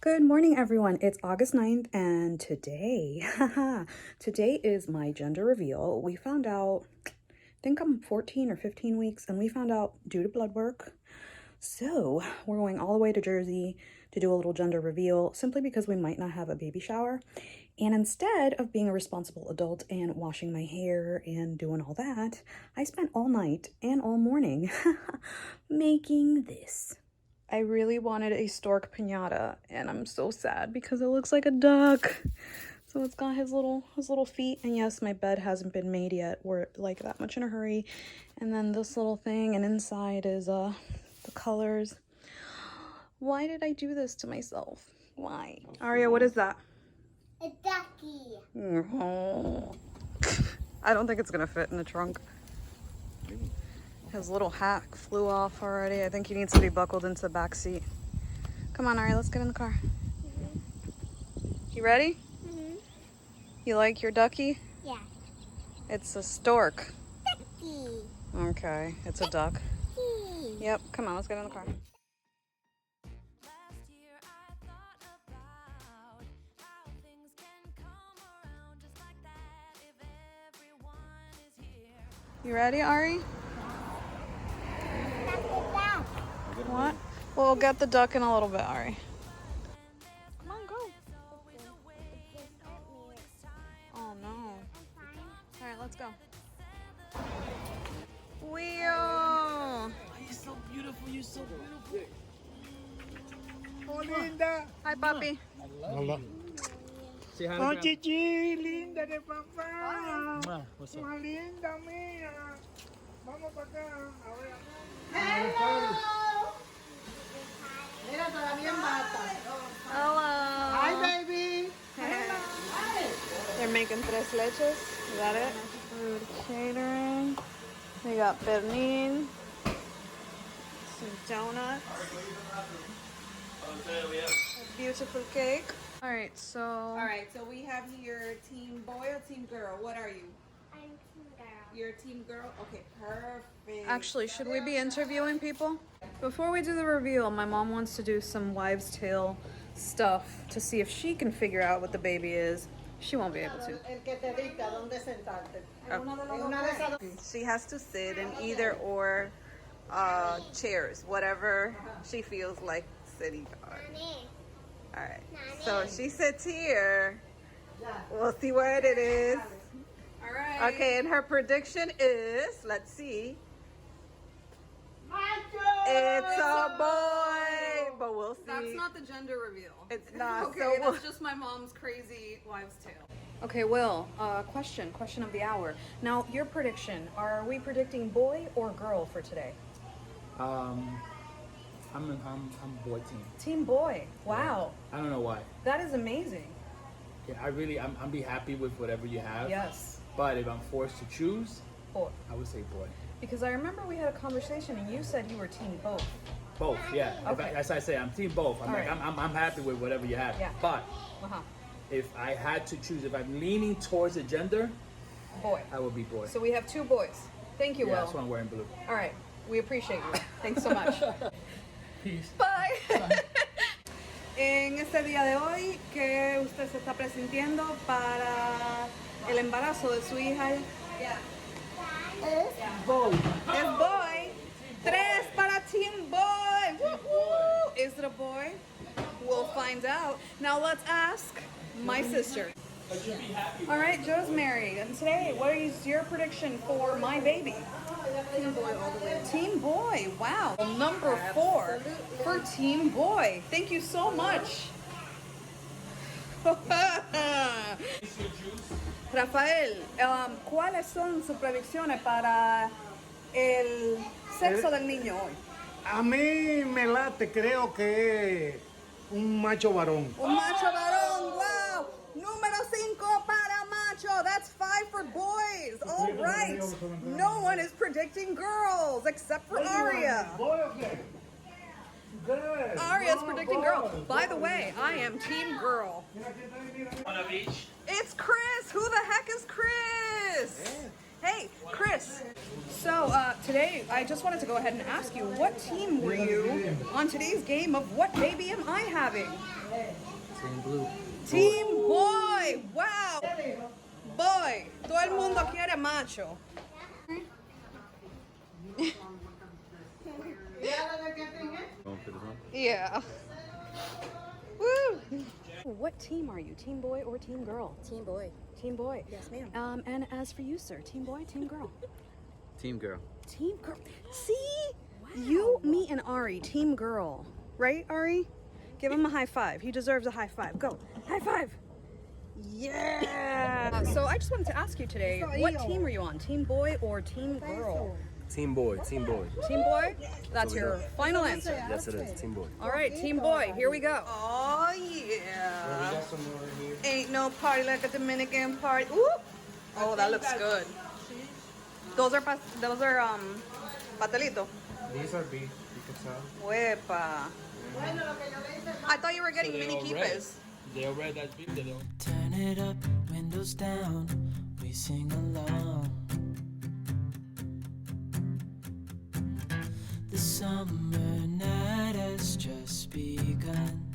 Good morning, everyone. It's August 9th, and today, today is my gender reveal. We found out, I think I'm 14 or 15 weeks, and we found out due to blood work. So we're going all the way to Jersey to do a little gender reveal simply because we might not have a baby shower. And instead of being a responsible adult and washing my hair and doing all that, I spent all night and all morning making this. I really wanted a stork piñata, and I'm so sad because it looks like a duck. So it's got his little feet, and yes, my bed hasn't been made yet. We're like that much in a hurry. And then this little thing, and inside is the colors. Why did I do this to myself? Why? Aria, what is that? A ducky. Oh. I don't think it's gonna fit in the trunk. His little hat flew off already. I think he needs to be buckled into the back seat. Come on, Ari, let's get in the car. You ready? You like your ducky? Yeah. It's a stork. Ducky. Okay, it's a duck. Ducky. Yep, come on, let's get in the car. You ready, Ari? What? We'll get the duck in a little bit, Ari. Come on, go. Oh no. Alright, let's go. Wheel! You're so beautiful, you're so beautiful. Oh, Linda. Hi, puppy. Hola. Say hi Oh, to Chichi, linda de papá. Grandma. What's up? Más linda mía. Vamos para acá. A ver, Mira, todavía en bata. Hello. Hi, baby. They're making tres leches. Is that it? Food catering. We got pernil. Some donuts. A beautiful cake. All right, so. All right, so we have here team boy or team girl. What are you? I'm team girl. You're a team girl? Okay, perfect. Actually, should we be interviewing people? Before we do the reveal, my mom wants to do some wives' tale stuff to see if she can figure out what the baby is. She won't be able to. El que te dicta dónde sentarte. Oh. En una de esas dos. She has to sit in either or chairs, whatever she feels like sitting on. Nani. All right. So she sits here. We'll see what it is. All right. Okay, and her prediction is, let's see. Macho! It's a boy, but we'll see. That's not the gender reveal. It's not. Okay, so that's just my mom's crazy wives' tale. Okay, Will. Question of the hour. Now, your prediction. Are we predicting boy or girl for today? I'm boy team. Team boy. Wow, I don't know why. that is amazing. Yeah, I'm be happy with whatever you have. Yes, But if I'm forced to choose, boy. I would say boy. Because I remember we had a conversation and you said you were team both. Both, yeah. Okay. As I say, I'm team both. I'm All like, right. I'm happy with whatever you have. Yeah. But Uh-huh. if I had to choose, if I'm leaning towards a gender, Boy. I would be boy. So we have two boys. Thank you, Yeah, Will. that's why I'm wearing blue. All right. We appreciate you. Thanks so much. Peace. Bye. En este día de hoy, ¿qué usted se está presintiendo para el embarazo de su hija? Boy. Es boy. 3 para Team Boy. Woo-hoo. Is it a boy? We'll find out. Now let's ask my sister. All right, Joe's married, and today, what is your prediction for my baby? Team boy all the way. Team Boy. Wow. Number 4 for Team Boy. Thank you so much. Rafael, ¿cuáles son sus predicciones para el sexo del niño hoy? A mí me late, creo que es un macho varón. Un macho varón, wow. Número 5 para macho. That's 5 for boys. All right. No one is predicting girls except for Aria. Boy o qué? Good. Aria's predicting girl. By the way, I am team girl. On a beach. It's Chris. Who the heck is Chris? Hey, Chris. So today, I just wanted to go ahead and ask you, what team were you on today's game of What Baby Am I Having? Team blue. Team boy. Wow. Boy. Todo el mundo quiere macho. Yeah. Woo. What team are you? Team boy or team girl? Team boy. Team boy. Yes, ma'am. And as for you, sir, team boy, team girl? Team girl. Team girl. See? You, me, and Ari, team girl. Right, Ari? Give him a high five. He deserves a high five. Go. High five. Yeah. So I just wanted to ask you today, what team are you on? Team boy or team girl? Team boy. Team boy. Team boy? That's your final answer. Yes, it is. Team boy. All right, team boy, here we go. Oh, yeah. Ain't no party like a Dominican party. Ooh. Oh, that looks good. Those are pastelito. These are beef, you can tell. Huepa. I thought you were getting mini quipes. They're red. That's big. They don't. Turn it up, windows down, we sing along. The summer night has just begun.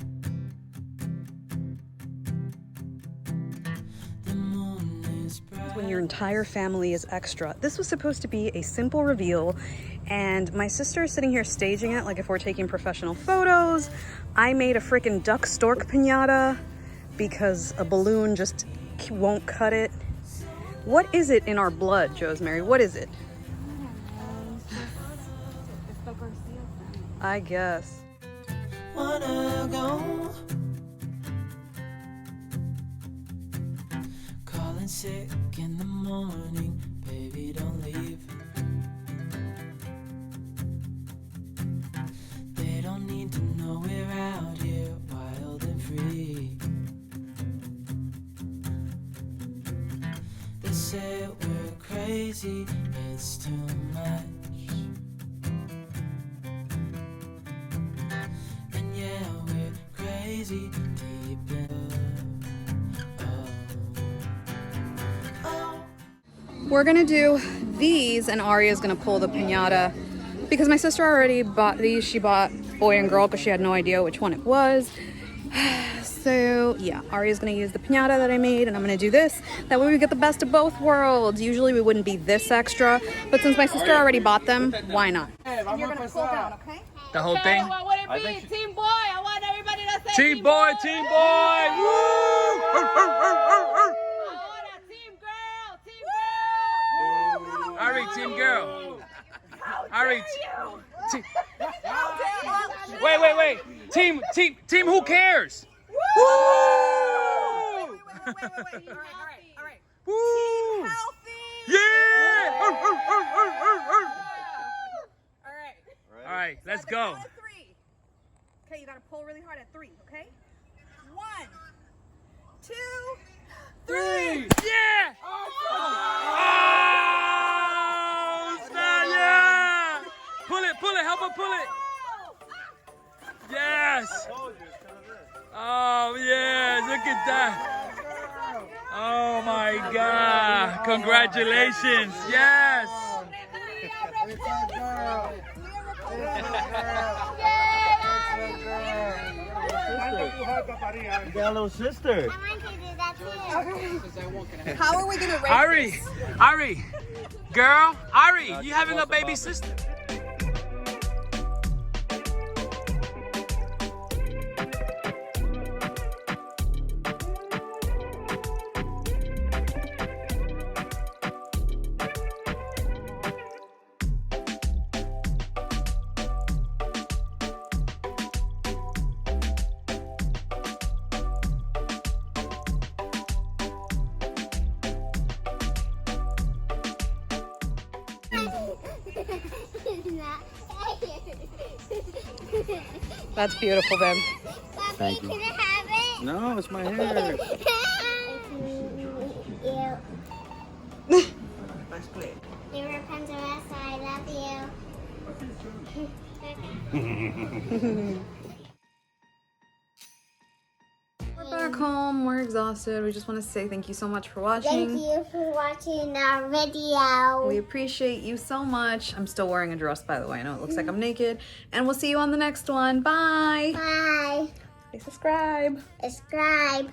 The moon is bright. When your entire family is extra. This was supposed to be a simple reveal, and my sister is sitting here staging it like if we're taking professional photos. I made a freaking duck stork piñata because a balloon just won't cut it. What is it in our blood, Josemary? What is it? I guess. Wanna go? Calling sick in the morning, baby, don't leave. They don't need to know we're out here wild and free. They say we're crazy, it's too much. And yeah, we're crazy deep in We're gonna do these, and Aria's gonna pull the piñata because my sister already bought these. She bought boy and girl because she had no idea which one it was. So yeah, Aria's gonna use the piñata that I made, and I'm gonna do this. That way we get the best of both worlds. Usually we wouldn't be this extra, but since my sister already bought them, why not? And you're gonna pull down, okay? The whole thing. What would it be? Team boy. I want everybody to say Team boy. Team boy. Woo! I want a team girl. Team girl. Ari, team girl. Ari. Wait. Team. Who cares? Woo! Wait. All right. Woo! Healthy. Yeah! All right. All right, let's go. Count of 3. Okay, you gotta pull really hard at 3, okay? 1, 2, 3. Yeah! Oh, snap, yeah! Pull it, help her pull it. Yes! Oh, yeah, look at that. Oh my God, congratulations, yes! You got a little sister. I want to do that too. How are we gonna rate Ari, girl, Ari, you having a baby sister? That's beautiful, babe. Thank you. Can I have it? No, it's my hair. You were Pentaressa, I love you. We're back home. We're exhausted. We just want to say thank you so much for watching. Thank you for watching our video. We appreciate you so much. I'm still wearing a dress, by the way. I know it looks like I'm naked. And we'll see you on the next one. Bye. Bye. Say subscribe. Subscribe.